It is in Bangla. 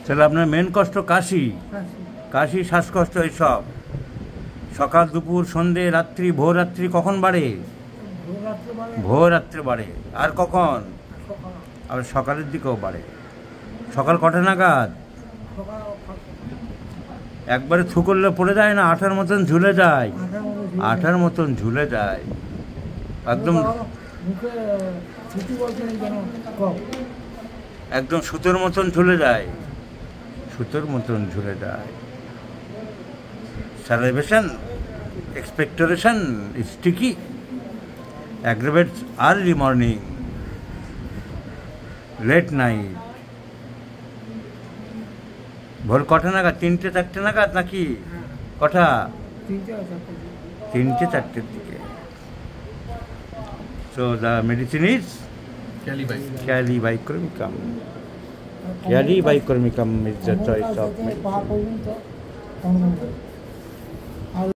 তাহলে আপনার মেন কষ্ট কাশি, কাশি, শ্বাসকষ্ট, এইসব সকাল, দুপুর, সন্ধে, রাত্রি, ভোর রাত্রি কখন বাড়ে? ভোর রাত্রে বাড়ে। আর কখন? আর সকালের দিকেও বাড়ে। সকাল কটা নাগাদ? একবারে থু করলে পড়ে যায় না, আঠার মতন ঝুলে যায়, আঠার মতন ঝুলে যায় একদম, একদম সুতোর মতন ঝুলে যায়, সুতোর মতন ঝুলে যায়। salivation, expectoration, sticky, aggravates early morning, late night. ভোর কটা নাগাদ? 3টে 4টে নাগাদ নাকি কটা? 3টে 4টের দিকে। So the medicine is Calibicromicum. Calibicromicum is the choice of medicine.